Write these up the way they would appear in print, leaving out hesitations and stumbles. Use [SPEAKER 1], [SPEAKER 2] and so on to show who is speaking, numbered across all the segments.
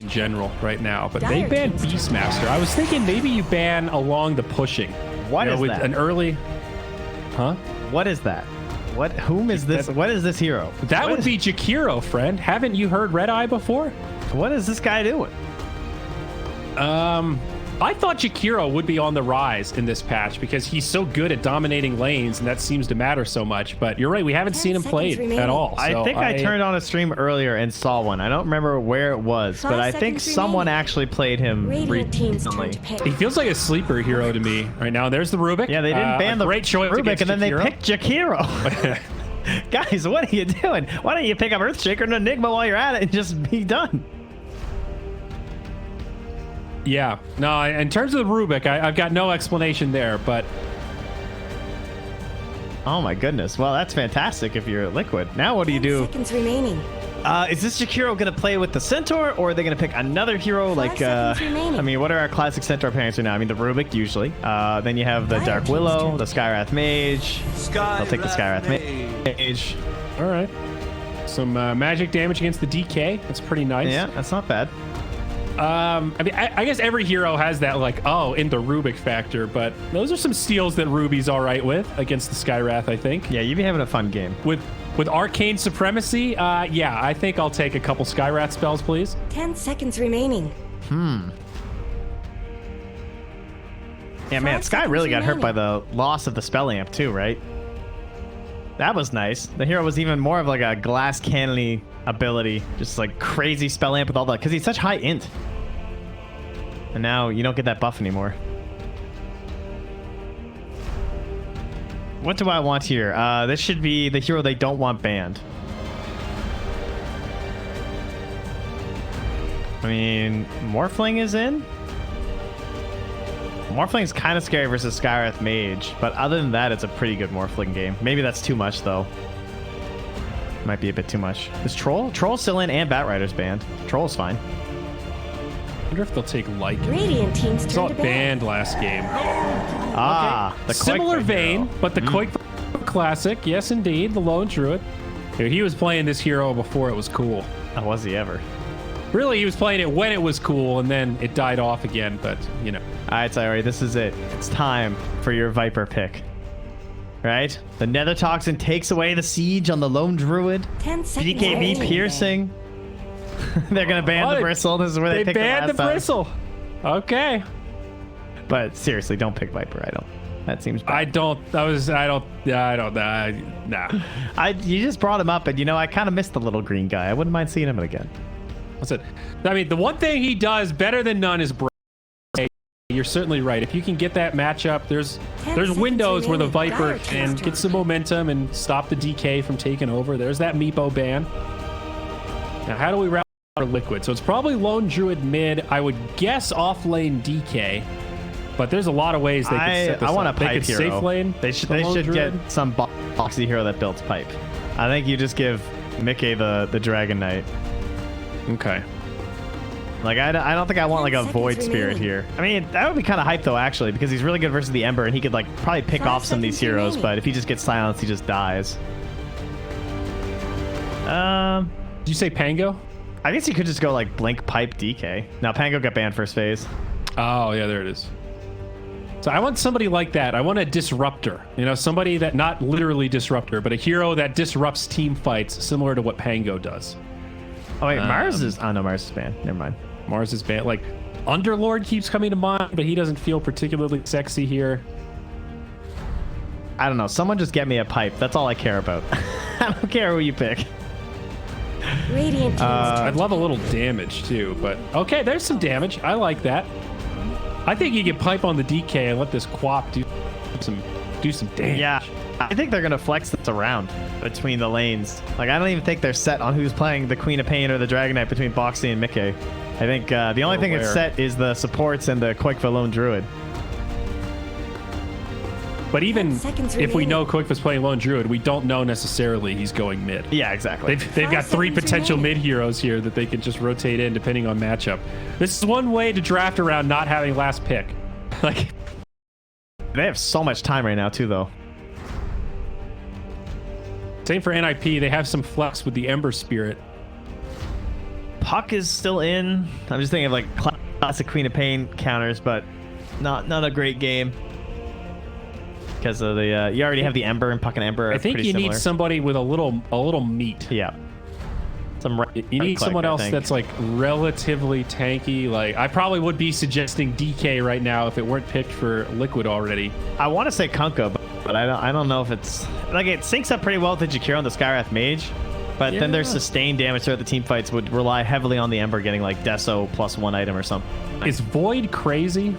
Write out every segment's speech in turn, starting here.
[SPEAKER 1] in general right now, but they banned Beastmaster. I was thinking maybe you ban along the pushing.
[SPEAKER 2] What is
[SPEAKER 1] with
[SPEAKER 2] that?
[SPEAKER 1] An early, huh?
[SPEAKER 2] What is that? Whom is this? What is this hero?
[SPEAKER 1] That would be Jakiro, friend. Haven't you heard Red Eye before?
[SPEAKER 2] What is this guy doing?
[SPEAKER 1] I thought Jakiro would be on the rise in this patch because he's so good at dominating lanes, and that seems to matter so much. But you're right, we haven't seen him played at all. So
[SPEAKER 2] I think I turned on a stream earlier and saw one. I don't remember where it was, but I think someone actually played him recently.
[SPEAKER 1] He feels like a sleeper hero to me right now. There's the Rubik.
[SPEAKER 2] Yeah, they didn't ban the
[SPEAKER 1] great choice
[SPEAKER 2] Rubik, and then
[SPEAKER 1] Jakiro.
[SPEAKER 2] they picked Jakiro. Guys, what are you doing? Why don't you pick up Earthshaker and Enigma while you're at it and just be done?
[SPEAKER 1] Yeah, no, in terms of the Rubik, I've got no explanation there, but...
[SPEAKER 2] Oh my goodness. Well, that's fantastic if you're Liquid. Now what do you do?
[SPEAKER 3] Seconds remaining.
[SPEAKER 2] Is this Jakiro going to play with the Centaur, or are they going to pick another hero? Like, I mean, what are our classic Centaur pairings right now? I mean, the Rubik, usually. Then you have the Dark Willow, the Skywrath Mage. I'll take the Skywrath Mage.
[SPEAKER 1] All right. Some magic damage against the DK. That's pretty nice.
[SPEAKER 2] Yeah, that's not bad.
[SPEAKER 1] I mean, I guess every hero has that, like, oh, in the Rubik factor, but those are some steals that Ruby's all right with against the Skywrath, I think.
[SPEAKER 2] Yeah, you'd be having a fun game.
[SPEAKER 1] With Arcane Supremacy, yeah, I think I'll take a couple Skywrath spells, please.
[SPEAKER 3] 10 seconds remaining.
[SPEAKER 2] Yeah, man, Sky really got hurt by the loss of the spell amp too, right? That was nice. The hero was even more of like a glass cannon-y ability, just like crazy spell amp with all that, because he's such high int. And now you don't get that buff anymore. What do I want here? This should be the hero they don't want banned. I mean, Morphling is in. Morphling is kind of scary versus Skywrath Mage, but other than that, it's a pretty good Morphling game. Maybe that's too much, though. Might be a bit too much. Is Troll? Troll's still in, and Batrider's banned. Troll's fine.
[SPEAKER 1] I wonder if they'll take Lycan.
[SPEAKER 3] Radiant team's
[SPEAKER 1] Saw
[SPEAKER 3] turn
[SPEAKER 1] it
[SPEAKER 3] to
[SPEAKER 1] banned last game.
[SPEAKER 2] Ah,
[SPEAKER 1] okay.
[SPEAKER 2] the
[SPEAKER 1] Similar
[SPEAKER 2] Quake
[SPEAKER 1] vein,
[SPEAKER 2] hero.
[SPEAKER 1] but the Quake Classic. Yes, indeed. The Lone Druid. Dude, he was playing this hero before it was cool.
[SPEAKER 2] Oh, was he ever?
[SPEAKER 1] Really, he was playing it when it was cool, and then it died off again, but, you know.
[SPEAKER 2] All right, Tyori, this is it. It's time for your Viper pick. Right? The Nether Toxin takes away the siege on the Lone Druid.
[SPEAKER 3] 10 seconds
[SPEAKER 2] BKB
[SPEAKER 3] remaining.
[SPEAKER 2] piercing. They're going to ban the Bristle. This is where they picked
[SPEAKER 1] banned the
[SPEAKER 2] last time.
[SPEAKER 1] Bristle. Okay.
[SPEAKER 2] But seriously, don't pick Viper. I don't. That seems bad.
[SPEAKER 1] Nah.
[SPEAKER 2] You just brought him up, and you know, I kind of missed the little green guy. I wouldn't mind seeing him again.
[SPEAKER 1] What's it? I mean, the one thing he does better than none is break. You're certainly right. If you can get that matchup, there's windows where the Viper can get some momentum and stop the DK from taking over. There's that Meepo ban. Now, how do we route our Liquid? So it's probably Lone Druid mid. I would guess off lane DK, but there's a lot of ways they could set this
[SPEAKER 2] I want
[SPEAKER 1] up.
[SPEAKER 2] a pipe
[SPEAKER 1] They could
[SPEAKER 2] hero.
[SPEAKER 1] safe lane.
[SPEAKER 2] They should get some boxy hero that builds pipe. I think you just give Mickey the Dragon Knight.
[SPEAKER 1] Okay.
[SPEAKER 2] Like, I don't think I want like a
[SPEAKER 3] 10
[SPEAKER 2] Void
[SPEAKER 3] seconds
[SPEAKER 2] Spirit
[SPEAKER 3] remaining.
[SPEAKER 2] here. I mean, that would be kind of hype though, actually, because he's really good versus the Ember, and he could like probably pick
[SPEAKER 3] 5
[SPEAKER 2] off some of these
[SPEAKER 3] seconds
[SPEAKER 2] heroes.
[SPEAKER 3] remaining.
[SPEAKER 2] But if he just gets silenced, he just dies.
[SPEAKER 1] Did you say Pango?
[SPEAKER 2] I guess you could just go like Blink Pipe DK. Now Pango got banned first phase.
[SPEAKER 1] Oh, yeah, there it is. So I want somebody like that. I want a disruptor. You know, somebody that, not literally disruptor, but a hero that disrupts team fights, similar to what Pango does.
[SPEAKER 2] Oh wait, Mars is. Oh no, Mars is banned. Never mind.
[SPEAKER 1] Mars is banned. Like, Underlord keeps coming to mind, but he doesn't feel particularly sexy here.
[SPEAKER 2] I don't know. Someone just get me a pipe. That's all I care about. I don't care who you pick.
[SPEAKER 3] Radiant team's
[SPEAKER 1] I'd love a little damage too, but okay, there's some damage. I like that. I think you can pipe on the DK and let this Quap do some damage.
[SPEAKER 2] Yeah, I think they're gonna flex this around between the lanes. Like, I don't even think they're set on who's playing the Queen of Pain or the Dragon Knight between Boxy and Mickey. I think the only thing that's set is the supports and the Quick Lone Druid.
[SPEAKER 1] But even
[SPEAKER 3] 10 seconds
[SPEAKER 1] if we
[SPEAKER 3] remaining.
[SPEAKER 1] know Quick was playing Lone Druid, we don't know necessarily he's going mid.
[SPEAKER 2] Yeah, exactly.
[SPEAKER 1] They've
[SPEAKER 3] 5
[SPEAKER 1] got 3
[SPEAKER 3] seconds
[SPEAKER 1] potential
[SPEAKER 3] remaining.
[SPEAKER 1] mid heroes here that they can just rotate in depending on matchup. This is one way to draft around not having last pick. Like,
[SPEAKER 2] They have so much time right now too, though.
[SPEAKER 1] same for NIP. They have some flex with the Ember Spirit.
[SPEAKER 2] Puck is still in. I'm just thinking of like classic Queen of Pain counters, but not a great game because of the you already have the Ember, and Puck and Ember are
[SPEAKER 1] I think
[SPEAKER 2] pretty
[SPEAKER 1] you
[SPEAKER 2] similar.
[SPEAKER 1] need somebody with a little meat.
[SPEAKER 2] Yeah.
[SPEAKER 1] You need someone else that's like relatively tanky. Like I probably would be suggesting DK right now if it weren't picked for Liquid already.
[SPEAKER 2] I want to say Kunkka, but I don't know if it's like it syncs up pretty well with the Jakiro and the Skywrath Mage. But then their sustained damage throughout the team fights would rely heavily on the Ember getting like Deso plus 1 item or something.
[SPEAKER 1] Is Void crazy?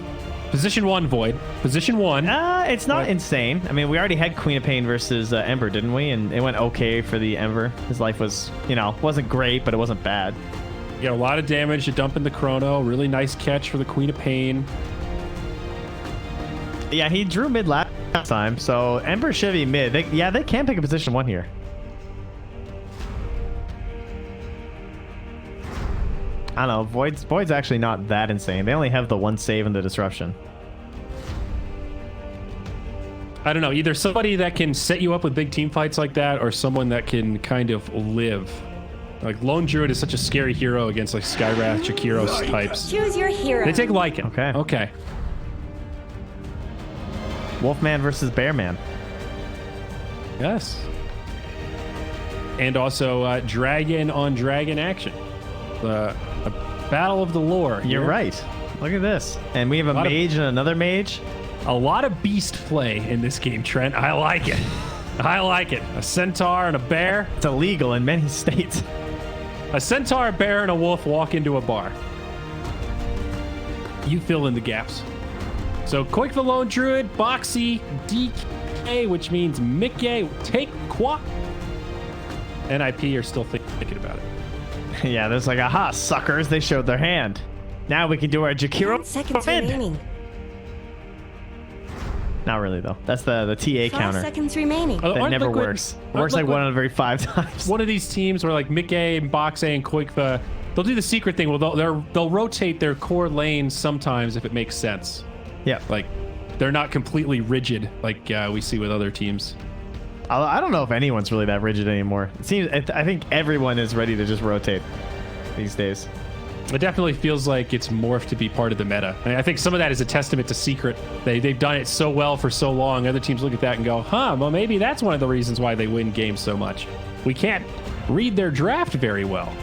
[SPEAKER 1] Position 1 Void. Position 1.
[SPEAKER 2] It's not insane. I mean, we already had Queen of Pain versus Ember, didn't we? And it went okay for the Ember. His life was, wasn't great, but it wasn't bad.
[SPEAKER 1] You got a lot of damage to dump in the Chrono. Really nice catch for the Queen of Pain.
[SPEAKER 2] Yeah, he drew mid last time, so Ember should be mid. They can pick a position 1 here. I don't know. Void's actually not that insane. They only have the 1 save and the disruption.
[SPEAKER 1] I don't know. Either somebody that can set you up with big team fights like that, or someone that can kind of live. Like Lone Druid is such a scary hero against like Skywrath, Jakiro types.
[SPEAKER 3] Choose your hero.
[SPEAKER 1] They take Lycan.
[SPEAKER 2] Okay. Wolfman versus Bearman.
[SPEAKER 1] Yes. And also dragon on dragon action. A battle of the lore.
[SPEAKER 2] You're right. Look at this. And we have a mage and another mage.
[SPEAKER 1] A lot of beast play in this game, Trent. I like it. I like it. A centaur and a bear.
[SPEAKER 2] It's illegal in many states.
[SPEAKER 1] A centaur, a bear, and a wolf walk into a bar. You fill in the gaps. So Quick the Lone Druid, Boxy, DK, which means Mickey, take Quack. NIP are still thinking about it.
[SPEAKER 2] Yeah, there's like, aha, suckers, they showed their hand. Now we can do our Jakiro.
[SPEAKER 3] 10 seconds
[SPEAKER 2] mid.
[SPEAKER 3] remaining.
[SPEAKER 2] Not really, though. That's the TA
[SPEAKER 3] 5
[SPEAKER 2] counter.
[SPEAKER 3] seconds remaining.
[SPEAKER 2] That never works. It works like 1 out of every 5 times.
[SPEAKER 1] One of these teams where like Mickey and Boxe and Quickva, they'll do the secret thing. Well, they'll rotate their core lanes sometimes if it makes sense.
[SPEAKER 2] Yeah.
[SPEAKER 1] Like they're not completely rigid like we see with other teams.
[SPEAKER 2] I don't know if anyone's really that rigid anymore. It seems. I think everyone is ready to just rotate these days.
[SPEAKER 1] It definitely feels like it's morphed to be part of the meta. I think some of that is a testament to Secret. They've done it so well for so long. Other teams look at that and go, well, maybe that's one of the reasons why they win games so much. We can't read their draft very well.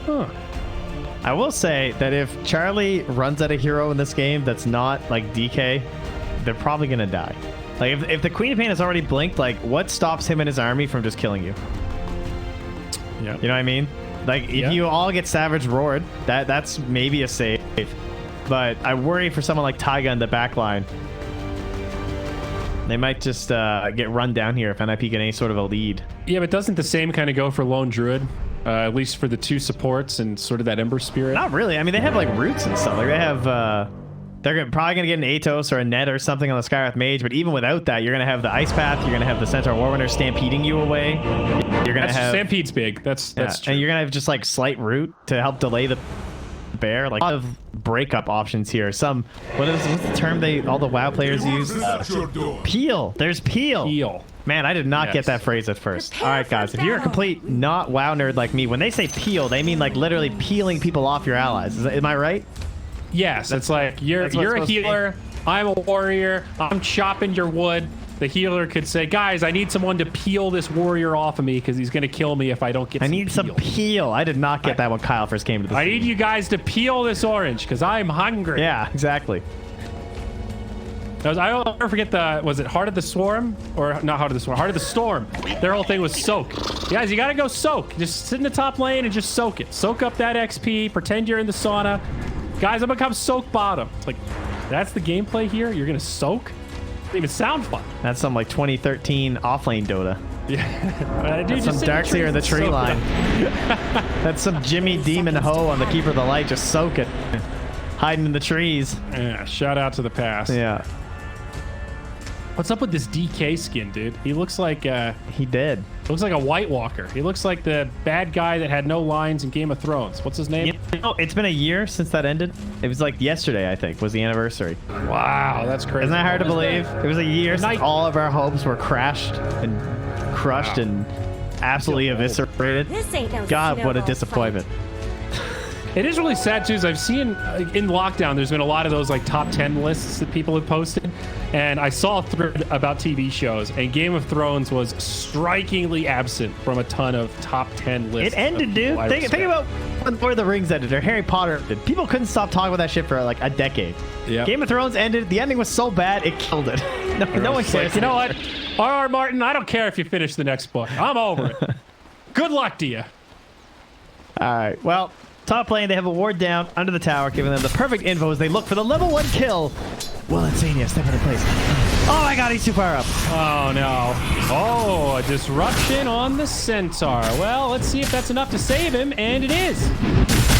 [SPEAKER 1] Huh.
[SPEAKER 2] I will say that if Charlie runs at a hero in this game that's not like DK, they're probably going to die. Like if the Queen of Pain has already blinked, like what stops him and his army from just killing you?
[SPEAKER 1] Yeah.
[SPEAKER 2] You know what I mean? Like if you all get Savage Roared, that's maybe a save. But I worry for someone like Taiga in the back line. They might just get run down here if NIP get any sort of a lead.
[SPEAKER 1] Yeah, but doesn't the same kind of go for Lone Druid? At least for the 2 supports and sort of that Ember Spirit?
[SPEAKER 2] Not really. I mean, they have like roots and stuff. Like they have... they're probably going to get an Atos or a Net or something on the Skywrath Mage, but even without that, you're going to have the Ice Path, you're going to have the Centaur Warwinder stampeding you away. You're going to have...
[SPEAKER 1] Stampede's big. That's true.
[SPEAKER 2] And you're going to have just like Slight Root to help delay the bear. Like a lot of breakup options here. What's the term all the WoW players use? Peel. There's Peel.
[SPEAKER 1] Peel.
[SPEAKER 2] Man, I did not get that phrase at first. All right, guys, if you're a complete not WoW nerd like me, when they say peel, they mean like literally peeling people off your allies. Am I right?
[SPEAKER 1] Yes, it's like you're a healer, I'm a warrior, I'm chopping your wood. The healer could say, guys, I need someone to peel this warrior off of me because he's going to kill me if I don't get some
[SPEAKER 2] peel. I did not get that when Kyle first came to the
[SPEAKER 1] I need you guys to peel this orange because I'm hungry.
[SPEAKER 2] Yeah, exactly.
[SPEAKER 1] I'll never forget was it Heart of the Swarm? Or not Heart of the Swarm, Heart of the Storm. Their whole thing was soak. Guys, you got to go soak. Just sit in the top lane and just soak it. Soak up that XP, pretend you're in the sauna. Guys, I'm going to come soak bottom. It's like, that's the gameplay here? You're going to soak? Doesn't even sound fun.
[SPEAKER 2] That's some like 2013 offlane Dota.
[SPEAKER 1] Yeah.
[SPEAKER 2] Dude, some Darkseer in the tree line. That's some Jimmy Demon Ho on the Keeper of the Light. Just soak it. Hiding in the trees.
[SPEAKER 1] Yeah, shout out to the past.
[SPEAKER 2] Yeah.
[SPEAKER 1] What's up with this DK skin, dude? He looks like
[SPEAKER 2] he did.
[SPEAKER 1] Looks like a White Walker. He looks like the bad guy that had no lines in Game of Thrones. What's his name?
[SPEAKER 2] You know, it's been a year since that ended. It was like yesterday, I think, was the anniversary.
[SPEAKER 1] Wow, that's crazy.
[SPEAKER 2] Isn't that hard to believe? It was a year since all of our hopes were crashed and crushed and absolutely eviscerated.
[SPEAKER 3] This ain't no
[SPEAKER 2] God, what a
[SPEAKER 3] snowball
[SPEAKER 2] disappointment.
[SPEAKER 1] It is really sad too, is I've seen in lockdown, there's been a lot of those like top 10 lists that people have posted. And I saw a thread about TV shows, and Game of Thrones was strikingly absent from a ton of top 10 lists.
[SPEAKER 2] It ended, dude. Think about when Lord of the Rings ended or Harry Potter ended. People couldn't stop talking about that shit for like a decade.
[SPEAKER 1] Yep.
[SPEAKER 2] Game of Thrones ended. The ending was so bad, it killed it. no one cares.
[SPEAKER 1] Like, you know what? R.R. Martin, I don't care if you finish the next book. I'm over it. Good luck to you.
[SPEAKER 2] All right. Well, top lane, they have a ward down under the tower, giving them the perfect info as they look for the level 1 kill. Well, Insania step into place. Oh my god, he's too far up.
[SPEAKER 1] Oh no. Oh, a disruption on the Centaur. Well, let's see if that's enough to save him, and it is.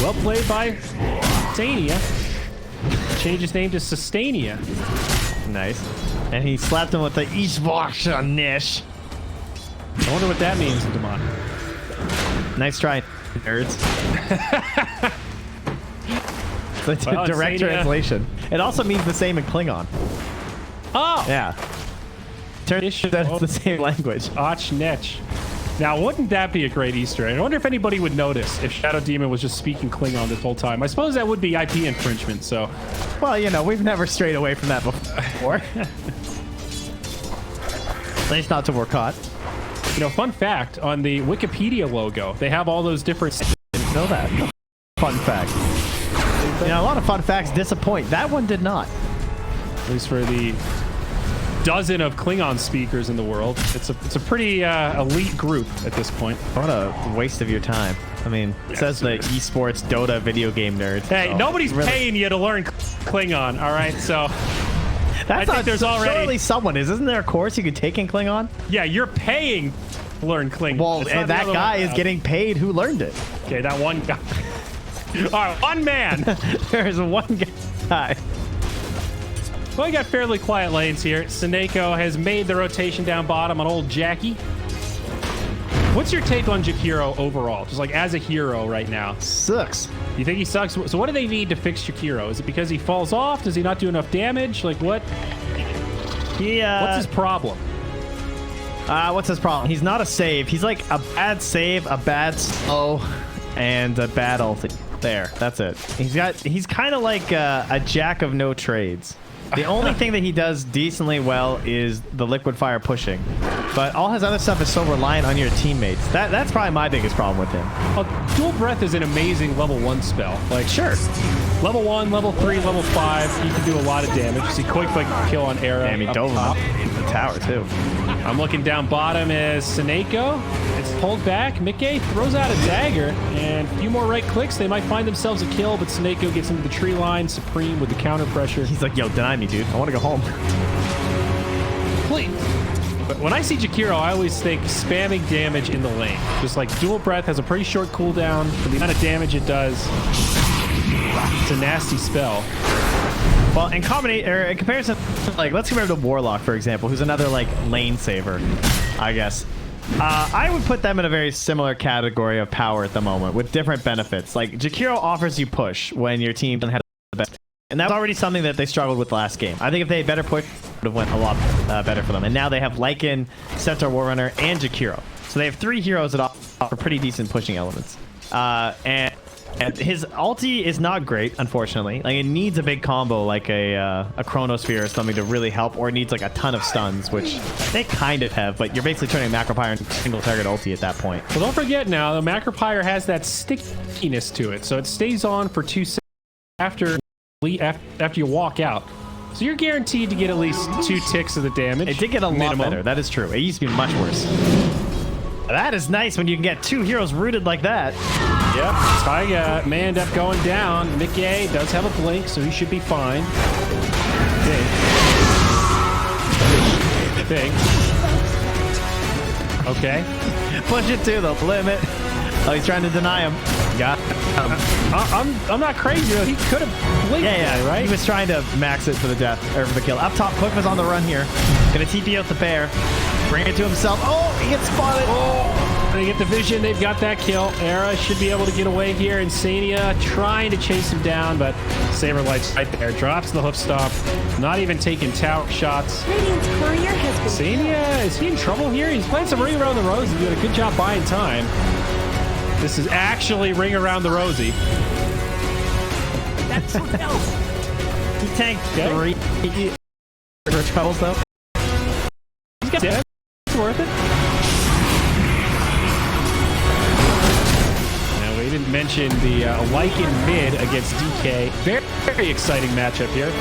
[SPEAKER 1] Well played by Insania. Change his name to Sustainia.
[SPEAKER 2] Nice. And he slapped him with the Eastbox Nish.
[SPEAKER 1] I wonder what that means in Demon.
[SPEAKER 2] Nice try, nerds. It's a
[SPEAKER 1] Well,
[SPEAKER 2] direct
[SPEAKER 1] Insania.
[SPEAKER 2] translation. It also means the same in Klingon.
[SPEAKER 1] Oh!
[SPEAKER 2] Yeah. Turns out it's the same language.
[SPEAKER 1] Och Nech. Now, wouldn't that be a great Easter egg? I wonder if anybody would notice if Shadow Demon was just speaking Klingon this whole time. I suppose that would be IP infringement, so...
[SPEAKER 2] Well, you know, we've never strayed away from that before. At least not till we're caught.
[SPEAKER 1] You know, fun fact, on the Wikipedia logo, they have all those different...
[SPEAKER 2] Didn't know that. Fun fact. You know, a lot of fun facts disappoint. That one did not.
[SPEAKER 1] At least for the dozen of Klingon speakers in the world. It's a pretty elite group at this point.
[SPEAKER 2] What a waste of your time. I mean, it says the esports Dota video game nerds.
[SPEAKER 1] Hey,
[SPEAKER 2] so
[SPEAKER 1] nobody's
[SPEAKER 2] really
[SPEAKER 1] paying you to learn Klingon, all right? So
[SPEAKER 2] That's
[SPEAKER 1] I think
[SPEAKER 2] not,
[SPEAKER 1] there's already...
[SPEAKER 2] Surely someone is. Isn't there a course you could take in Klingon?
[SPEAKER 1] Yeah, you're paying to learn Klingon.
[SPEAKER 2] Well,
[SPEAKER 1] It's not
[SPEAKER 2] and
[SPEAKER 1] the
[SPEAKER 2] that
[SPEAKER 1] other
[SPEAKER 2] guy
[SPEAKER 1] way
[SPEAKER 2] is
[SPEAKER 1] around.
[SPEAKER 2] getting paid. Who learned it?
[SPEAKER 1] Okay, that one guy. All right, one man.
[SPEAKER 2] There's one guy.
[SPEAKER 1] Well, we got fairly quiet lanes here. Seneko has made the rotation down bottom on old Jackie. What's your take on Jakiro overall? Just like as a hero right now.
[SPEAKER 2] Sucks.
[SPEAKER 1] You think he sucks? So what do they need to fix Jakiro? Is it because he falls off? Does he not do enough damage? Like what? What's his problem?
[SPEAKER 2] What's his problem? He's not a save. He's like a bad save, a bad slow, and a bad ulti. There, that's it. He's kind of like a jack of no trades. The only thing that he does decently well is the liquid fire pushing, but all his other stuff is so reliant on your teammates. That's probably my biggest problem with him.
[SPEAKER 1] Well, Dual Breath is an amazing level 1 spell. Like,
[SPEAKER 2] Sure.
[SPEAKER 1] level 1, level 3, level 5, he can do a lot of damage. See quick kill on Era.
[SPEAKER 2] Damn, he
[SPEAKER 1] up
[SPEAKER 2] dove
[SPEAKER 1] top.
[SPEAKER 2] him the tower too.
[SPEAKER 1] I'm looking down bottom as Seneko. It's pulled back. Mickey throws out a dagger, and a few more right clicks, they might find themselves a kill, but Seneko gets into the tree line, Supreme with the counter pressure.
[SPEAKER 2] He's like, yo, deny me, dude. I want to go home.
[SPEAKER 1] Please. But when I see Jakiro, I always think spamming damage in the lane. Just like Dual Breath has a pretty short cooldown for the amount of damage it does. It's a nasty spell.
[SPEAKER 2] Well, in comparison, like let's compare to Warlock, for example, who's another like lane saver, I guess. I would put them in a very similar category of power at the moment with different benefits. Like Jakiro offers you push when your team doesn't have the best, and that was already something that they struggled with last game. I think if they had better push, it would have went a lot better for them. And now they have Lycan, Centaur Warrunner, and Jakiro, so they have 3 heroes that offer pretty decent pushing elements. And his ulti is not great, unfortunately. Like, it needs a big combo, like a Chronosphere or something to really help, or it needs like a ton of stuns, which they kind of have, but you're basically turning Macropyre into single target ulti at that point.
[SPEAKER 1] Well, don't forget now, the Macropyre has that stickiness to it, so it stays on for 2 seconds after you walk out. So you're guaranteed to get at least 2 ticks of the damage.
[SPEAKER 2] It did get a lot
[SPEAKER 1] minimum.
[SPEAKER 2] better. That is true. It used to be much worse. That is nice when you can get 2 heroes rooted like that.
[SPEAKER 1] Yep, Taiga may end up going down. Mickey does have a blink, so he should be fine. Big. Okay.
[SPEAKER 2] Push it to the limit. Oh, he's trying to deny him. Got him.
[SPEAKER 1] I'm not crazy. He could have blinked.
[SPEAKER 2] Yeah,
[SPEAKER 1] right?
[SPEAKER 2] He was trying to max it for the death, or for the kill. Up top, Quick was on the run here. Gonna TP out the bear. Bring it to himself. Oh, he gets spotted.
[SPEAKER 1] Oh, they get the vision. They've got that kill. Era should be able to get away here. Insania trying to chase him down, but Saberlight's right there. Drops the hoof stop. Not even taking tower shots.
[SPEAKER 3] Radiant's courier has been
[SPEAKER 1] Insania, is he in trouble here? He's playing some Ring Around the Rosie. He's doing a good job buying time. This is actually Ring Around the Rosie.
[SPEAKER 2] He tanked 3 rich pebbles though.
[SPEAKER 1] He's got it. It's worth it. Now, we didn't mention the Lycan mid against DK. Very, very exciting matchup here.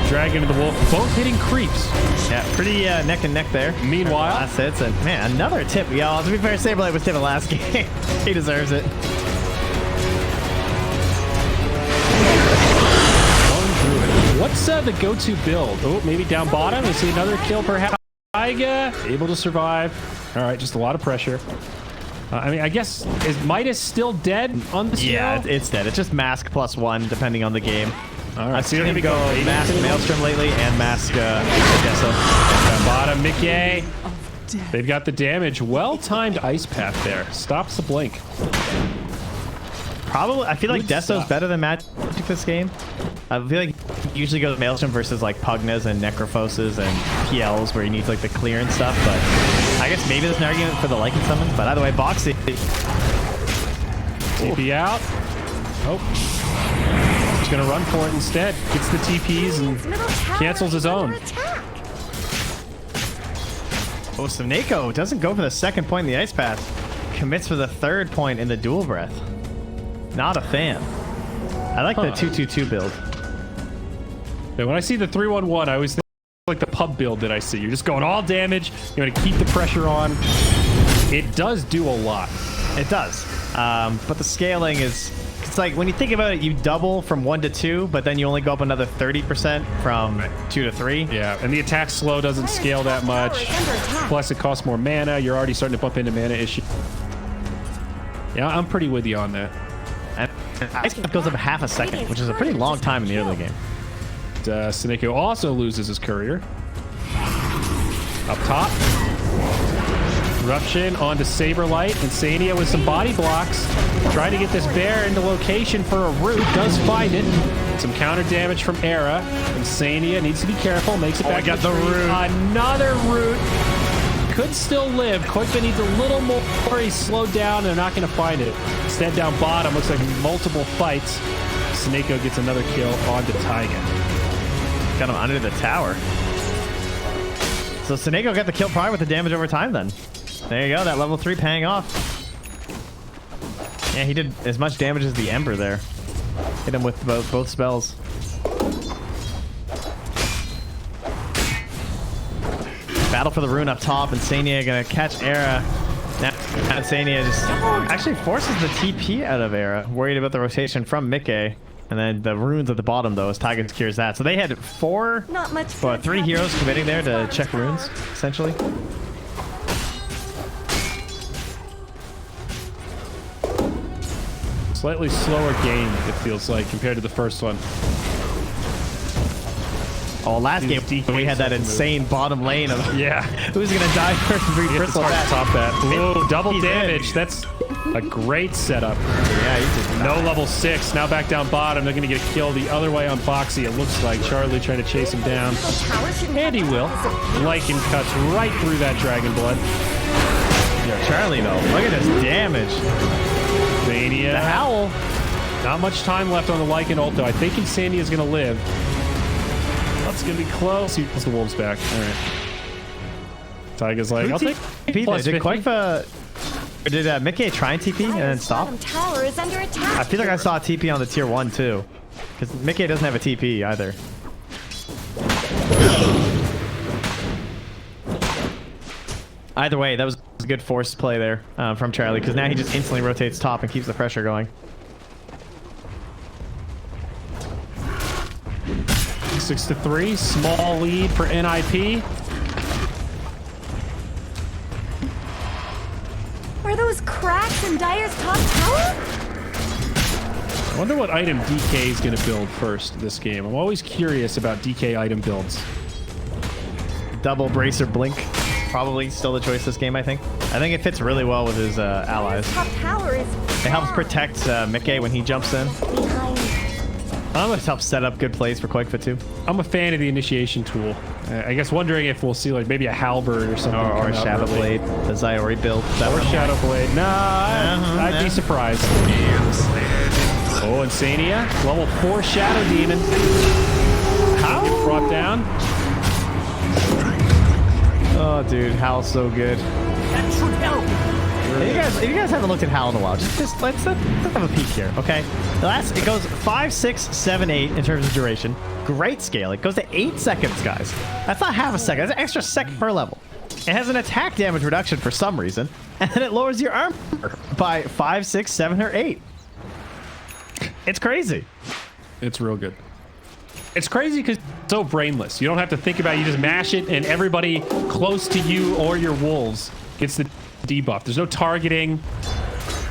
[SPEAKER 1] Dragon and the Wolf both hitting creeps.
[SPEAKER 2] Yeah, pretty neck and neck there.
[SPEAKER 1] Meanwhile,
[SPEAKER 2] last hits, and man, another tip. Yo, to be fair, Saberlight was tipping last game. He deserves it.
[SPEAKER 1] what's the go-to build? Oh, maybe down bottom. We see another kill perhaps. Pyga able to survive. All right, just a lot of pressure. I mean, I guess, is Midas still dead on the
[SPEAKER 2] Yeah, it's dead. It's just Mask +1, depending on the game.
[SPEAKER 1] All right,
[SPEAKER 2] I've seen him go Mask Maelstrom lately and Mask Odessa.
[SPEAKER 1] Down bottom, Mickey. They've got the damage. Well-timed ice path there. Stops the blink.
[SPEAKER 2] Probably, I feel like
[SPEAKER 1] Good
[SPEAKER 2] Deso's
[SPEAKER 1] stuff.
[SPEAKER 2] better than Magic this game. I feel like he usually goes Maelstrom versus like Pugnas and Necrophoses and PLs where he needs like the clear and stuff, but I guess maybe there's an argument for the Lycan summons, but either way, Boxy.
[SPEAKER 1] TP out. Oh. He's going to run for it instead. Gets the TPs and cancels his own.
[SPEAKER 2] Oh, so Nako doesn't go for the second point in the ice path. Commits for the third point in the dual breath. Not a fan. I like the 2-2-2 build.
[SPEAKER 1] Yeah, when I see the 3-1-1, I always think like the pub build that I see. You're just going all damage. You're going to keep the pressure on. It does do a lot.
[SPEAKER 2] It does. But the scaling is... It's like, when you think about it, you double from 1 to 2, but then you only go up another 30% from 2 to 3.
[SPEAKER 1] Yeah, and the attack slow doesn't scale that much. Plus, it costs more mana. You're already starting to bump into mana issues. Yeah, I'm pretty with you on that.
[SPEAKER 2] And ice path goes up half a second, which is a pretty long time in the early game.
[SPEAKER 1] Sineko also loses his courier. Up top. Eruption onto Saberlight. And Sania with some body blocks. Trying to get this bear into location for a root. Does find it. Some counter damage from Era. And Sania needs to be careful. Makes it back
[SPEAKER 2] got
[SPEAKER 1] to
[SPEAKER 2] the root.
[SPEAKER 1] Another root. Could still live. Koikba needs a little more. He's slowed down. They're not going to find it. Instead, down bottom. Looks like multiple fights. Sineko gets another kill onto Taiga.
[SPEAKER 2] Got him under the tower. So Sineko got the kill probably with the damage over time then. There you go, that level 3 paying off. Yeah, he did as much damage as the Ember there. Hit him with both spells. Battle for the rune up top, and Sania gonna catch Era. Now Sania just actually forces the TP out of Era. Worried about the rotation from Mickey. And then the runes at the bottom, though, as Tiger cures that. So they had 3 heroes committing there to check runes, essentially.
[SPEAKER 1] Slightly slower game, it feels like, compared to the first one.
[SPEAKER 2] Oh, last game we had that insane bottom lane of who's gonna die first and bring Bristle
[SPEAKER 1] hard
[SPEAKER 2] back.
[SPEAKER 1] to top that. Whoa, double
[SPEAKER 2] He's
[SPEAKER 1] damage.
[SPEAKER 2] in.
[SPEAKER 1] That's a great setup.
[SPEAKER 2] Yeah, he did
[SPEAKER 1] No
[SPEAKER 2] not.
[SPEAKER 1] level 6. Now back down bottom. They're going to get a kill the other way on Boxy. It looks like Charlie trying to chase him down. And he will. Lycan cuts right through that Dragon Blood.
[SPEAKER 2] Yo, Charlie, though. Look at this damage.
[SPEAKER 1] Mania.
[SPEAKER 2] The Howl.
[SPEAKER 1] Not much time left on the Lycan ult, though. I think Insanity is going to live. That's going to be close. He pulls the wolves back. All right. Taiga's like, I'll take plus
[SPEAKER 2] Did
[SPEAKER 1] 50.
[SPEAKER 2] Koikfa... Or did Mickey try and TP and then stop?
[SPEAKER 3] Tower is under attack.
[SPEAKER 2] I feel like I saw a TP on the tier 1 too. Because Mickey doesn't have a TP either. Either way, that was a good forced play there from Charlie, because now he just instantly rotates top and keeps the pressure going.
[SPEAKER 1] 6-3. Small lead for NIP.
[SPEAKER 3] Are those cracks in Dyer's top tower?
[SPEAKER 1] I wonder what item DK is going to build first this game. I'm always curious about DK item builds.
[SPEAKER 2] Double Bracer Blink. Probably still the choice this game, I think. I think it fits really well with his allies.
[SPEAKER 3] Top tower is
[SPEAKER 2] It helps protect Mickey when he jumps in.
[SPEAKER 3] behind.
[SPEAKER 2] It helps set up good plays for Koikfa too.
[SPEAKER 1] I'm a fan of the initiation tool. I guess wondering if we'll see like maybe a halberd or something.
[SPEAKER 2] Or
[SPEAKER 1] come out
[SPEAKER 2] Shadow
[SPEAKER 1] early.
[SPEAKER 2] Blade, the Zyori build. That
[SPEAKER 1] Or
[SPEAKER 2] one.
[SPEAKER 1] Shadow Blade. Nah, I'd be surprised. Oh, Insania, level 4 Shadow Demon.
[SPEAKER 2] How?
[SPEAKER 1] Get brought down.
[SPEAKER 2] Oh, dude, Hal's so good.
[SPEAKER 3] That should help.
[SPEAKER 2] If you guys haven't looked at Hal in a while, just let's have a peek here, okay? It goes 5, 6, 7, 8 in terms of duration. Great scale. It goes to 8 seconds, guys. That's not half a second. That's an extra second per level. It has an attack damage reduction for some reason, and then it lowers your armor by 5, 6, 7, or 8. It's crazy.
[SPEAKER 1] It's real good. It's crazy because it's so brainless. You don't have to think about it. You just mash it, and everybody close to you or your wolves gets the debuff. There's no targeting.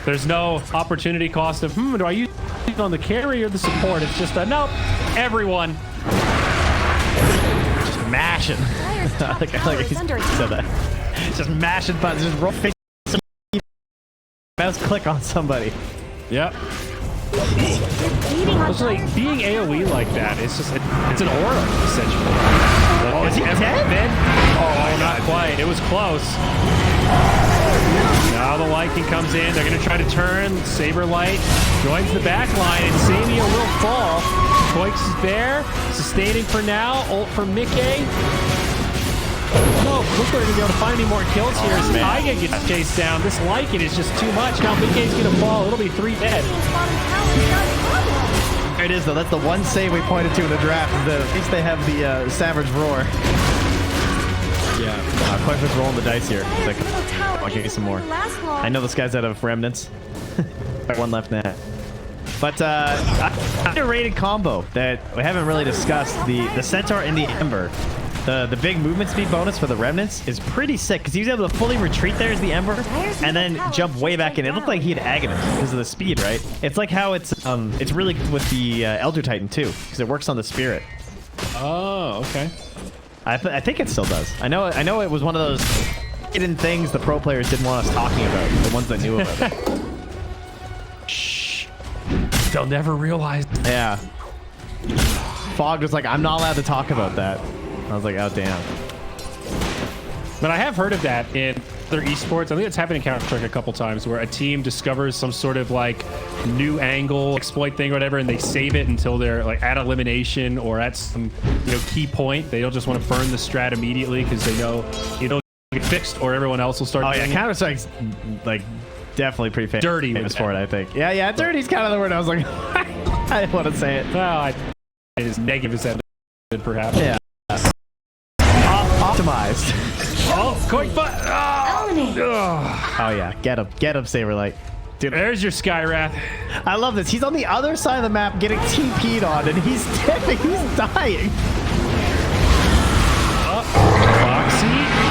[SPEAKER 1] There's no opportunity cost of, do I use it on the carry or the support? It's just a, nope, everyone.
[SPEAKER 2] Just mashing. I like he said that. Just mashing buttons. Just roll face. Mouse click on somebody.
[SPEAKER 1] Yep. It's like being AoE like that. It's just it's an aura essentially.
[SPEAKER 2] Oh, is he dead?
[SPEAKER 1] Oh, not quite. It was close. Now the Lycan comes in. They're gonna try to turn. Saber Light joins the back line, and Samia will fall. Koix is there, sustaining for now. Ult for Mickey. No, look, we're gonna be able to find any more kills here as Tyga gets chased down. This Lycan is just too much. Now Mickey's gonna fall. It'll be 3 dead.
[SPEAKER 2] There it is, though. That's the one save we pointed to in the draft. At least they have the Savage Roar. Yeah. Koix was rolling the dice here. It's like, I'll give you some more. I know this guy's out of remnants. One left net. But underrated combo that we haven't really discussed. The Centaur and the Ember. The big movement speed bonus for the remnants is pretty sick because he was able to fully retreat there as the Ember and then jump way back in. It looked like he had Aghanim because of the speed, right? It's like how it's really good with the Elder Titan too because it works on the spirit.
[SPEAKER 1] Oh, okay.
[SPEAKER 2] I think it still does. I know it was one of those hidden things the pro players didn't want us talking about. The ones that knew about it.
[SPEAKER 1] Shh. They'll never realize.
[SPEAKER 2] Yeah. Fog was like, I'm not allowed to talk about that. I was like, oh, damn.
[SPEAKER 1] But I have heard of that in other esports. I think it's happened in Counter-Strike a couple times where a team discovers some sort of like new angle, exploit thing or whatever, and they save it until they're like at elimination or at some key point. They don't just want to burn the strat immediately because they know it'll get fixed or everyone else will start.
[SPEAKER 2] Oh yeah, Counter-Strike's like definitely pretty famous for it, I think. Yeah, dirty's kind of the word. I was like, I didn't want to say it.
[SPEAKER 1] Well, it is negative as that perhaps.
[SPEAKER 2] Yeah. Optimized.
[SPEAKER 1] Oh, quick butt.
[SPEAKER 2] Oh yeah, get him, Saberlight. Dude,
[SPEAKER 1] there's your Skywrath.
[SPEAKER 2] I love this. He's on the other side of the map getting TP'd on, and he's dead. He's dying.
[SPEAKER 1] Foxy.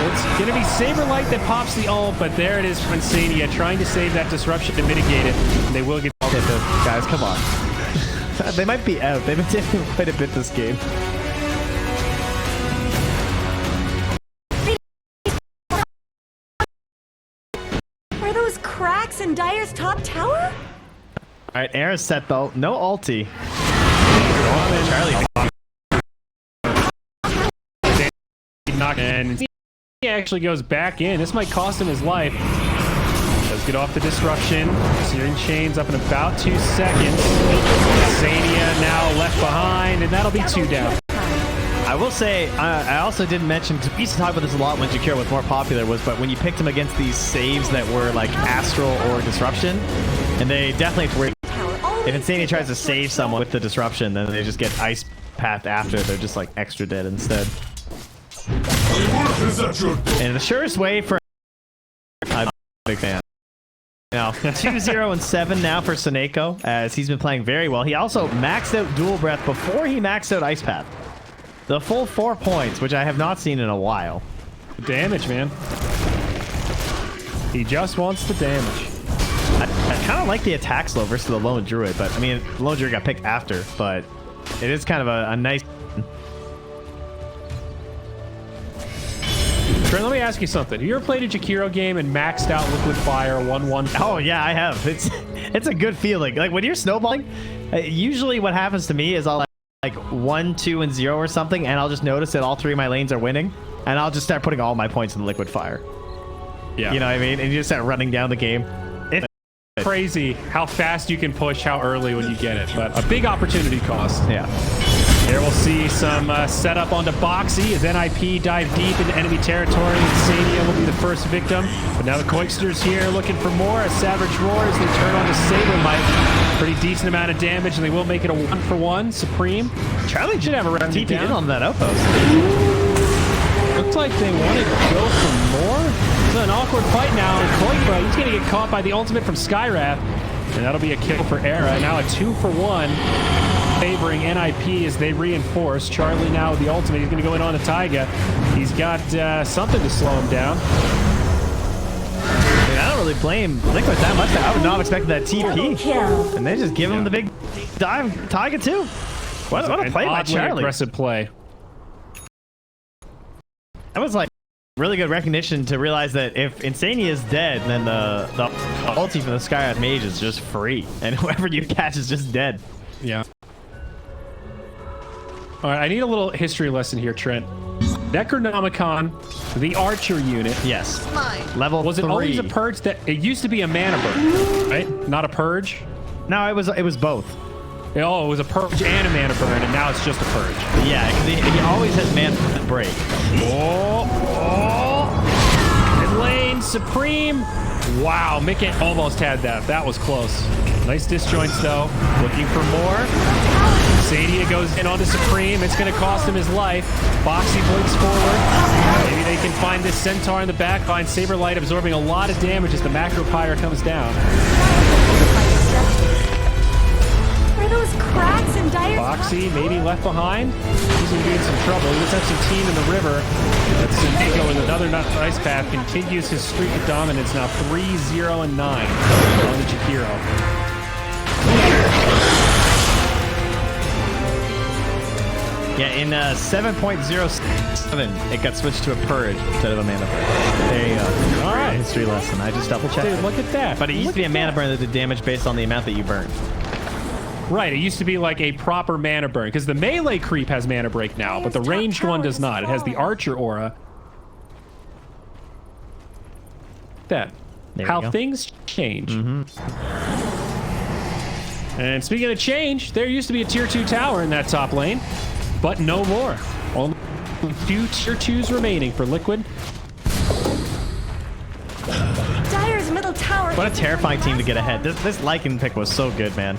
[SPEAKER 1] It's gonna be Saberlight that pops the ult, but there it is from Insania trying to save that disruption to mitigate it. And they will get
[SPEAKER 2] guys. Come on. They might be out. They've been taking quite a bit this game.
[SPEAKER 3] Cracks in Dyer's top tower?
[SPEAKER 2] Alright, air is set though. No ulti.
[SPEAKER 1] Charlie. And he actually goes back in. This might cost him his life. Does get off the disruption. Searing chains up in about 2 seconds. Zania now left behind, and that'll be 2 down.
[SPEAKER 2] I will say, I also didn't mention, because we used to talk about this a lot when Jakiro was more popular, but when you picked him against these saves that were like Astral or Disruption, and they definitely have to worry. If Insania tries to save someone with the Disruption, then they just get Ice Path after. They're just like extra dead instead. And the surest way for... I'm a big fan. Now, 2-0 and 7 now for Seneko, as he's been playing very well. He also maxed out Dual Breath before he maxed out Ice Path. The full 4 points, which I have not seen in a while.
[SPEAKER 1] Damage, man. He just wants the damage.
[SPEAKER 2] I kind of like the attack slow versus the Lone Druid, but I mean, the Lone Druid got picked after, but it is kind of a nice...
[SPEAKER 1] Trent, let me ask you something. Have you ever played a Jakiro game and maxed out Liquid Fire 1-1?
[SPEAKER 2] Oh, yeah, I have. It's a good feeling. Like, when you're snowballing, usually what happens to me is I'll like 1, 2, and 0 or something, and I'll just notice that all 3 of my lanes are winning, and I'll just start putting all my points in the Liquid Fire.
[SPEAKER 1] Yeah.
[SPEAKER 2] You know what I mean? And you just start running down the game.
[SPEAKER 1] crazy how fast you can push, how early when you get it, but a big opportunity cost.
[SPEAKER 2] Yeah.
[SPEAKER 1] Here we'll see some setup onto Boxy as NIP dive deep into enemy territory. Sadia will be the first victim. But now the Coiksters here looking for more. A Savage Roars, they turn on to Sabermite. Pretty decent amount of damage, and they will make it a 1-for-1. Supreme.
[SPEAKER 2] Charlie
[SPEAKER 1] should have a round
[SPEAKER 2] TP
[SPEAKER 1] down
[SPEAKER 2] in on that outpost.
[SPEAKER 1] Looks like they wanted to go for more. It's an awkward fight now. And Koikba, he's going to get caught by the ultimate from Skywrath. And that'll be a kill for Era. Now a 2-for-1. Favoring NIP as they reinforce. Charlie now with the ultimate. He's going to go in on the Taiga. He's got something to slow him down.
[SPEAKER 2] I mean, I don't really blame Liquid that much. I would not have expected that TP. And they just give him the big dive Taiga too. What a play by Charlie.
[SPEAKER 1] Aggressive play.
[SPEAKER 2] That was like really good recognition to realize that if Insania is dead, then the ulti from the Skywrath Mage is just free. And whoever you catch is just dead.
[SPEAKER 1] Yeah. All right, I need a little history lesson here, Trent. Necronomicon, the archer unit.
[SPEAKER 2] Yes. Level 3.
[SPEAKER 1] Was it always a purge? That it used to be a mana burn, right? Not a purge.
[SPEAKER 2] No, it was both.
[SPEAKER 1] Oh, it was a purge and a mana burn, and now it's just a purge.
[SPEAKER 2] Yeah, because he always has mana break.
[SPEAKER 1] Oh, mid lane, Supreme. Wow, Mickey almost had that. That was close. Nice disjoints though. Looking for more. Sadia goes in onto Supreme. It's going to cost him his life. Boxy blinks forward. Maybe they can find this Centaur in the back. Find Saberlight absorbing a lot of damage as the Macro Pyre comes down.
[SPEAKER 3] Are those cracks and dire
[SPEAKER 1] Boxy maybe left behind. He's going to be in some trouble. He just has some team in the river. That's Sinigo with another nice path. Continues his streak of dominance. Now 3-0-9 on the Jakiro.
[SPEAKER 2] Yeah, in 7.07, it got switched to a purge instead of a mana burn. There you go.
[SPEAKER 1] All right.
[SPEAKER 2] History lesson. I just double checked.
[SPEAKER 1] Dude, look at that.
[SPEAKER 2] But it used to be a mana burn that did damage based on the amount that you burned.
[SPEAKER 1] Right, it used to be like a proper mana burn, because the melee creep has mana break now, but the ranged one does not. It has the archer aura. How things change. And speaking of change, there used to be a tier 2 tower in that top lane, but no more. Only 2 tier 2s remaining for Liquid.
[SPEAKER 3] Dire's middle tower.
[SPEAKER 2] What a terrifying team to get ahead. This Lycan pick was so good, man.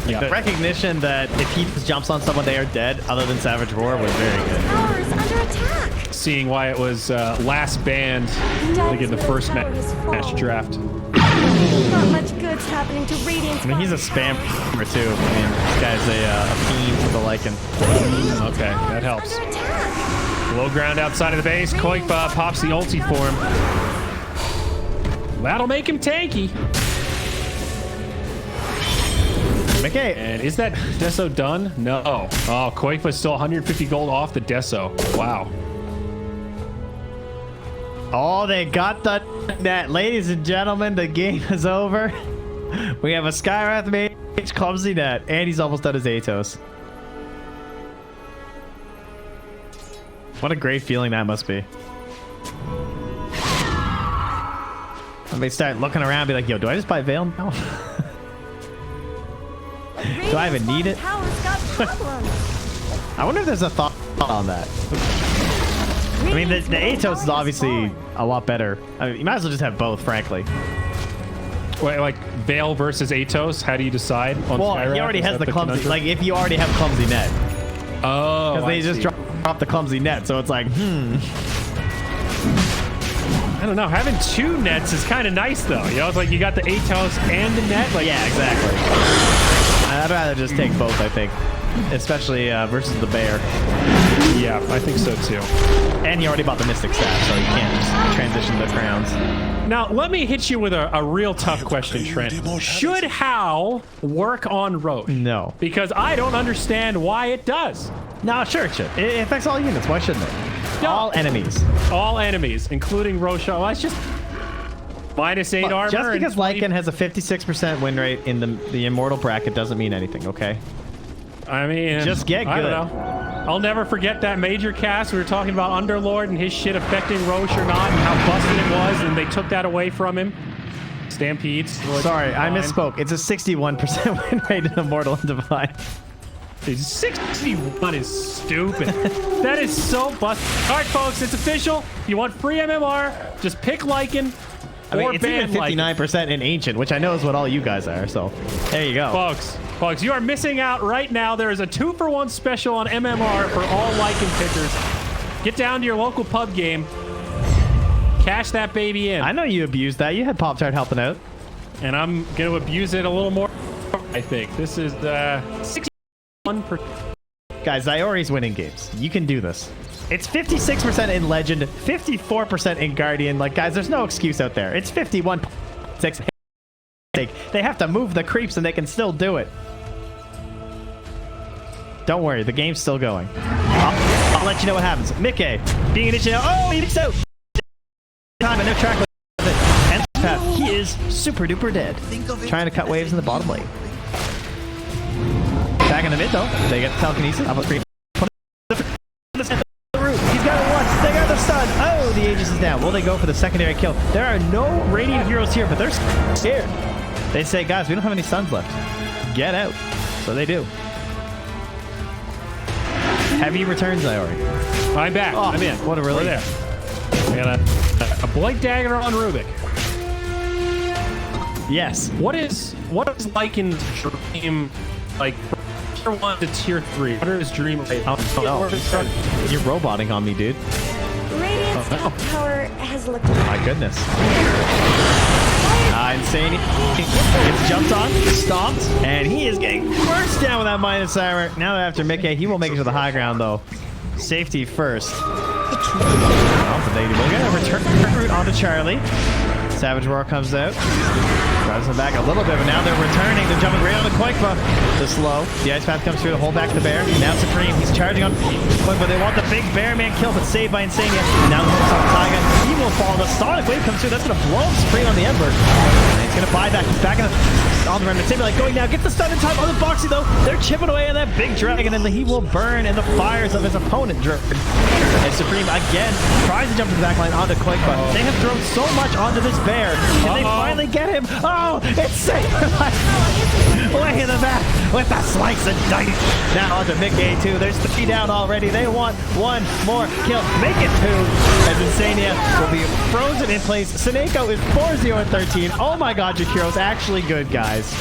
[SPEAKER 2] Like the recognition that if he just jumps on someone, they are dead, other than Savage Roar, was very good.
[SPEAKER 3] Tower is under attack.
[SPEAKER 1] Seeing why it was last banned, I think in the first match draft.
[SPEAKER 3] Not much good's happening to Radiant.
[SPEAKER 2] I mean, he's a spammer too. I mean, this guy's a fiend for the Lycan.
[SPEAKER 1] Okay, that helps. Low ground outside of the base. Koikba pops the ulti for him. That'll make him tanky.
[SPEAKER 2] Okay.
[SPEAKER 1] And is that Deso done? No. Oh, Koikba's still 150 gold off the Deso. Wow.
[SPEAKER 2] Oh, they got the net. Ladies and gentlemen, the game is over. We have a Skywrath Mage, clumsy net, and he's almost done his Atos. What a great feeling that must be. And they start looking around and be like, yo, do I just buy Veil now? Do I even need it? I wonder if there's a thought on that. I mean, the Atos is obviously a lot better. I mean, you might as well just have both, frankly.
[SPEAKER 1] Wait, like Veil versus Atos? How do you decide on Skywrath?
[SPEAKER 2] He already has the clumsy. Conundrum? Like, if you already have clumsy net.
[SPEAKER 1] Oh,
[SPEAKER 2] because they just drop the clumsy net, so it's like,
[SPEAKER 1] I don't know. Having 2 nets is kind of nice, though. You know, it's like you got the Atos and the net. Like,
[SPEAKER 2] yeah, exactly. I'd rather just take both, I think. Especially versus the bear.
[SPEAKER 1] Yeah, I think so too.
[SPEAKER 2] And he already bought the Mystic staff, so you can't just transition the crowns.
[SPEAKER 1] Now, let me hit you with a real tough question, Trent. Should How work on Roche?
[SPEAKER 2] No.
[SPEAKER 1] Because I don't understand why it does.
[SPEAKER 2] No, sure it should. It affects all units. Why shouldn't it? No. All enemies.
[SPEAKER 1] All enemies, including Roche. Well, it's just -8 armor.
[SPEAKER 2] Just because Lycan has a 56% win rate in the Immortal bracket doesn't mean anything, okay?
[SPEAKER 1] I mean,
[SPEAKER 2] just get good.
[SPEAKER 1] I don't know. I'll never forget that major cast. We were talking about Underlord and his shit affecting Roche or not, and how busted it was, and they took that away from him. Stampedes.
[SPEAKER 2] Sorry, I misspoke. It's a 61% win rate in Immortal and Divine.
[SPEAKER 1] 61 is stupid. That is so busted. All right, folks, it's official. If you want free MMR, just pick Lycan or
[SPEAKER 2] it's
[SPEAKER 1] ban
[SPEAKER 2] even
[SPEAKER 1] Lycan.
[SPEAKER 2] 59% in Ancient, which I know is what all you guys are, so there you go.
[SPEAKER 1] Folks, you are missing out right now. There is a 2-for-1 special on MMR for all Lycan pickers. Get down to your local pub game. Cash that baby in.
[SPEAKER 2] I know you abused that. You had Pop-Tart helping out.
[SPEAKER 1] And I'm going to abuse it a little more, I think. This is the 61%.
[SPEAKER 2] Guys, Iori's winning games. You can do this. It's 56% in Legend, 54% in Guardian. Like, guys, there's no excuse out there. It's 51.6. They have to move the creeps and they can still do it. Don't worry, the game's still going. I'll let you know what happens. Mickey being initiated. Oh, he leaks out. Time and no track with it. And he is super duper dead. Trying to cut waves in the bottom lane. Back in the mid though. They get the telekinesis. Up a screen. He's got it once. They got the stun. Oh, the Aegis is down. Will they go for the secondary kill? There are no Radiant heroes here, but they're scared. They say, guys, we don't have any stuns left. Get out. So they do. Heavy returns, Iori.
[SPEAKER 1] I'm back. I'm in.
[SPEAKER 2] What a relief.
[SPEAKER 1] We're there. I got a Blight Dagger on Rubik.
[SPEAKER 2] Yes.
[SPEAKER 1] What is Lycan's dream, like, tier 1 to tier 3? What are his dream rates?
[SPEAKER 2] Oh, no. You're roboting on me, dude.
[SPEAKER 3] Radiant's top tower has looked.
[SPEAKER 2] My goodness. Insane. Gets jumped on, stomped, and he is getting burst down with that minus armor. Now after Mickey, he will make it to the high ground, though. Safety first. Oh, but they will get a return route onto Charlie. Savage Roar comes out. Drives them back a little bit, but now they're returning. They're jumping right on the Koikba. The slow. The Ice Path comes through to hold back the bear. Now Supreme. He's charging on Koikba. They want the big bear man kill, but saved by Insania. Now the focus on Taiga. He will fall. The Sonic Wave comes through. That's going to blow up Supreme on the Ember. And he's going to buy back. He's back on the remnant. Like going now. Get the stun in time on the Boxy, though. They're chipping away on that big dragon, and he will burn in the fires of his opponent. And Supreme again tries to jump to the back line onto Koikba. They have thrown so much onto this bear. Can they finally get him? Oh, it's safe. Way in the back with the slice and dice. Now onto Mickey too. There's 3 down already. They want 1 more kill. Make it 2. As Insania will be frozen in place. Seneko is 4-0-13. Oh my god, Jakiro's actually good, guys.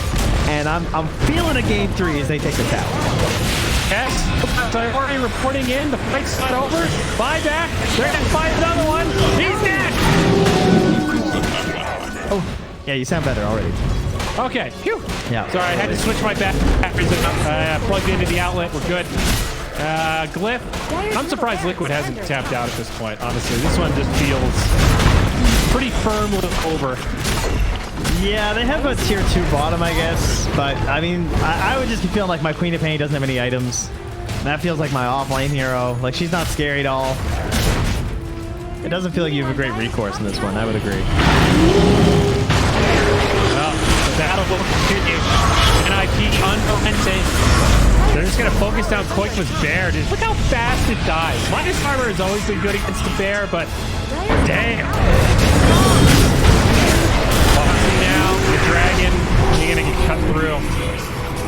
[SPEAKER 2] And I'm feeling a game 3 as they take the tower.
[SPEAKER 1] Yes, I'm already reporting in. The fight's not over. Buyback. They're going to fight another one. He's dead.
[SPEAKER 2] Oh, yeah, you sound better already.
[SPEAKER 1] Okay. Phew.
[SPEAKER 2] Yeah.
[SPEAKER 1] Sorry, I had to switch my batteries. Plugged into the outlet. We're good. Glyph. I'm surprised Liquid hasn't tapped out at this point, honestly. This one just feels pretty firmly over.
[SPEAKER 2] Yeah, they have a tier 2 bottom, I guess. But, I mean, I would just be feeling like my Queen of Pain doesn't have any items. That feels like my offlane hero. Like, she's not scary at all. It doesn't feel like you have a great recourse in this one. I would agree.
[SPEAKER 1] Well, the battle will continue. NIP unrelenting. They're just going to focus down Koikba's bear. Dude, look how fast it dies. Minus armor has always been good against the bear, but damn. Now, the dragon, you're going to get cut through.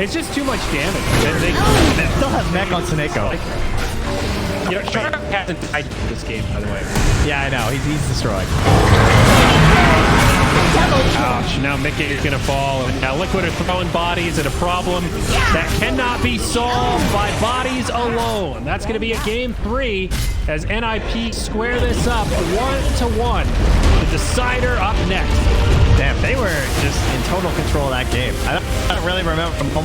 [SPEAKER 1] It's just too much damage. They
[SPEAKER 2] still have mech on Seneko.
[SPEAKER 1] You know, Shark hasn't died in this game, by the way.
[SPEAKER 2] Yeah, I know. He's destroyed.
[SPEAKER 1] Ouch. Now Mickey is going to fall. And now Liquid are throwing bodies at a problem that cannot be solved by bodies alone. That's going to be a game 3 as NIP square this up 1-1. The decider up next.
[SPEAKER 2] Damn, they were just in total control of that game. I don't really remember from almost